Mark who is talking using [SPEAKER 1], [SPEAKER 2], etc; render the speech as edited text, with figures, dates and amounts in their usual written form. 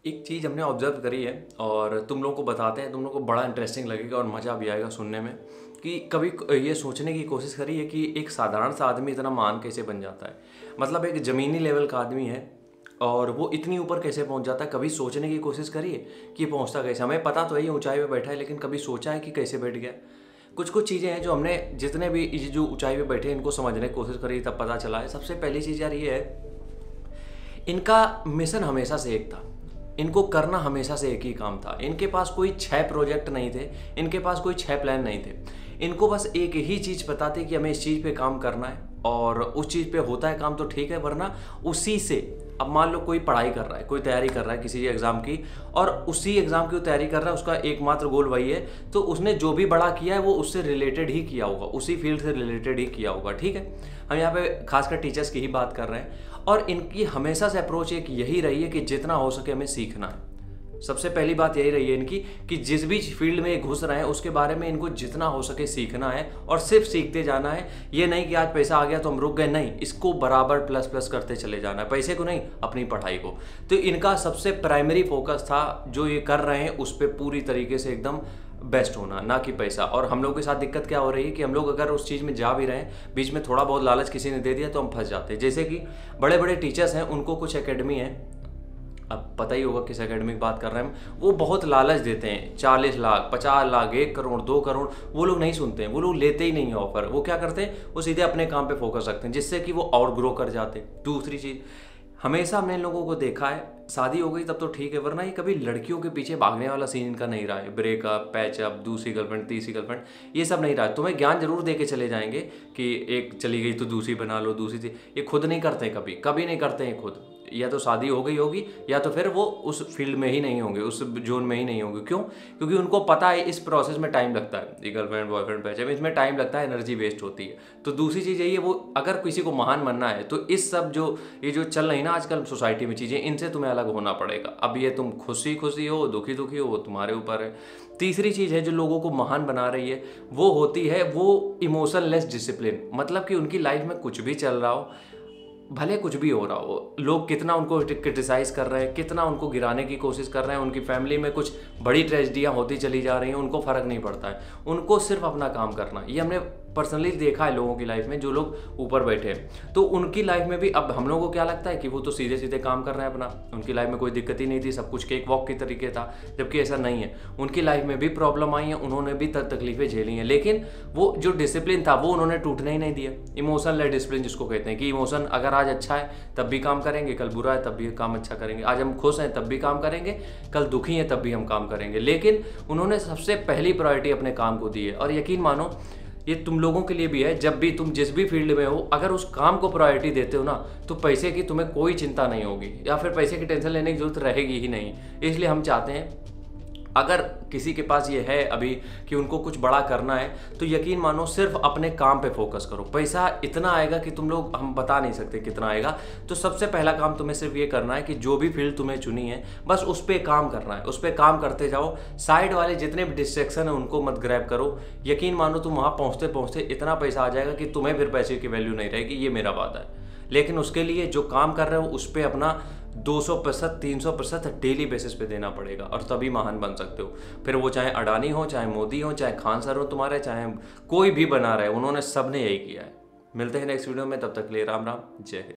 [SPEAKER 1] एक चीज़ हमने ऑब्ज़र्व करी है और तुम लोगों को बताते हैं, तुम लोगों को बड़ा इंटरेस्टिंग लगेगा और मज़ा भी आएगा सुनने में कि कभी ये सोचने की कोशिश करी है कि एक साधारण सा आदमी इतना महान कैसे बन जाता है। मतलब एक ज़मीनी लेवल का आदमी है और वो इतनी ऊपर कैसे पहुंच जाता है। कभी सोचने की कोशिश करी है कि पहुंचता कैसे। हमें पता तो है ये ऊंचाई पे बैठा है, लेकिन कभी सोचा है कि कैसे बैठ गया। कुछ कुछ चीज़ें हैं जो हमने जितने भी ये जो ऊंचाई पे बैठे हैं इनको समझने की कोशिश करी तब पता चला है। सबसे पहली चीज़ यार ये है, इनका मिशन हमेशा से एक था, इनको करना हमेशा से एक ही काम था। इनके पास कोई 6 प्रोजेक्ट नहीं थे, इनके पास कोई 6 प्लान नहीं थे। इनको बस एक ही चीज़ पता थी कि हमें इस चीज़ पे काम करना है और उस चीज़ पे होता है काम तो ठीक है, वरना उसी से अब मान लो कोई पढ़ाई कर रहा है, कोई तैयारी कर रहा है किसी एग्ज़ाम की और उसी एग्ज़ाम की वो तैयारी कर रहा है, उसका एकमात्र गोल वही है, तो उसने जो भी बड़ा किया है वो उससे रिलेटेड ही किया होगा, उसी फील्ड से रिलेटेड ही किया होगा। ठीक है, हम यहाँ पे खासकर टीचर्स की ही बात कर रहे हैं और इनकी हमेशा से अप्रोच एक यही रही है कि जितना हो सके हमें सीखना है। सबसे पहली बात यही रही है इनकी कि जिस भी फील्ड में घुस रहे हैं उसके बारे में इनको जितना हो सके सीखना है और सिर्फ सीखते जाना है। ये नहीं कि आज पैसा आ गया तो हम रुक गए, नहीं, इसको बराबर प्लस प्लस करते चले जाना है, पैसे को नहीं, अपनी पढ़ाई को। तो इनका सबसे प्राइमरी फोकस था जो ये कर रहे हैं उस पर पूरी तरीके से एकदम बेस्ट होना, ना कि पैसा। और हम लोग के साथ दिक्कत क्या हो रही है कि हम लोग अगर उस चीज़ में जा भी रहे हैं, बीच में थोड़ा बहुत लालच किसी ने दे दिया तो हम फंस जाते हैं। जैसे कि बड़े बड़े टीचर्स हैं, उनको कुछ एकेडमी है, अब पता ही होगा किस एकेडमी की बात कर रहे हैं हम, वो बहुत लालच देते हैं, 40 लाख 50 लाख 1 करोड़ 2 करोड़, वो लोग नहीं सुनते हैं, वो लोग लेते ही नहीं है ऑफर। वो क्या करते हैं, वो सीधे अपने काम पे फोकस रखते हैं जिससे कि वो और ग्रो कर जाते हैं। दूसरी चीज़, हमेशा हमने इन लोगों को देखा है, शादी हो गई तब तो ठीक है, वरना ये कभी लड़कियों के पीछे भागने वाला सीन इनका नहीं रहा है। ब्रेकअप, पैचअप, दूसरी गर्लफ्रेंड, तीसरी गर्लफ्रेंड, ये सब नहीं रहा है। तुम्हें ज्ञान जरूर दे के चले जाएंगे कि एक चली गई तो दूसरी बना लो, दूसरी थी। ये खुद नहीं करते, कभी कभी नहीं करते हैं खुद। या तो शादी हो गई होगी या तो फिर वो उस फील्ड में ही नहीं होंगे, उस जोन में ही नहीं होंगे। क्यों? क्योंकि उनको पता है इस प्रोसेस में टाइम लगता है, ये गर्लफ्रेंड बॉयफ्रेंड पैचअप, इसमें टाइम लगता है, एनर्जी वेस्ट होती है। तो दूसरी चीज़ यही है, वो अगर किसी को महान बनना है तो इस सब जो ये जो चल रही ना आजकल सोसाइटी में चीज़ें, इनसे तुम्हें अलग होना पड़ेगा। अब ये तुम खुशी खुशी हो, दुखी दुखी हो, वो तुम्हारे ऊपर है। तीसरी चीज़ है जो लोगों को महान बना रही है, वो होती है वो इमोशनलेस डिसिप्लिन। मतलब कि उनकी लाइफ में कुछ भी चल रहा हो, भले कुछ भी हो रहा हो, लोग कितना उनको क्रिटिसाइज कर रहे हैं, कितना उनको गिराने की कोशिश कर रहे हैं, उनकी फैमिली में कुछ बड़ी ट्रेजेडियाँ होती चली जा रही हैं, उनको फ़र्क नहीं पड़ता है। उनको सिर्फ अपना काम करना। ये हमने पर्सनली देखा है लोगों की लाइफ में, जो लोग ऊपर बैठे हैं। तो उनकी लाइफ में भी अब हम लोगों को क्या लगता है कि वो तो सीधे सीधे काम कर रहे हैं अपना, उनकी लाइफ में कोई दिक्कत ही नहीं थी, सब कुछ केक वॉक की तरीके था। जबकि ऐसा नहीं है, उनकी लाइफ में भी प्रॉब्लम आई है, उन्होंने भी तकलीफें झेली हैं, लेकिन वो जो डिसिप्लिन था वो उन्होंने टूटने ही नहीं दिया। इमोशनल डिसिप्लिन जिसको कहते हैं कि इमोशन अगर आज अच्छा है तब भी काम करेंगे, कल बुरा है तब भी काम अच्छा करेंगे, आज हम खुश हैं तब भी काम करेंगे, कल दुखी हैं तब भी हम काम करेंगे। लेकिन उन्होंने सबसे पहली प्रायोरिटी अपने काम को दी है। और यकीन मानो ये तुम लोगों के लिए भी है, जब भी तुम जिस भी फील्ड में हो, अगर उस काम को प्रायोरिटी देते हो ना तो पैसे की तुम्हें कोई चिंता नहीं होगी, या फिर पैसे की टेंशन लेने की जरूरत रहेगी ही नहीं। इसलिए हम चाहते हैं अगर किसी के पास ये है अभी कि उनको कुछ बड़ा करना है तो यकीन मानो सिर्फ अपने काम पे फोकस करो। पैसा इतना आएगा कि तुम लोग, हम बता नहीं सकते कितना आएगा। तो सबसे पहला काम तुम्हें सिर्फ ये करना है कि जो भी फील्ड तुम्हें चुनी है बस उस पर काम करना है, उस पर काम करते जाओ। साइड वाले जितने भी डिस्ट्रैक्शन है उनको मत ग्रैब करो। यकीन मानो तुम वहाँ पहुँचते पहुँचते इतना पैसा आ जाएगा कि तुम्हें फिर पैसे की वैल्यू नहीं रहेगी, ये मेरा वादा है। लेकिन उसके लिए जो काम कर रहे हो उस पर अपना 200% 300% डेली बेसिस पे देना पड़ेगा, और तभी महान बन सकते हो। फिर वो चाहे अडानी हो, चाहे मोदी हो, चाहे खान सर हो तुम्हारे, चाहे कोई भी बना रहे, उन्होंने सबने यही किया है। मिलते हैं नेक्स्ट वीडियो में, तब तक के लिए राम राम, जय हिंद।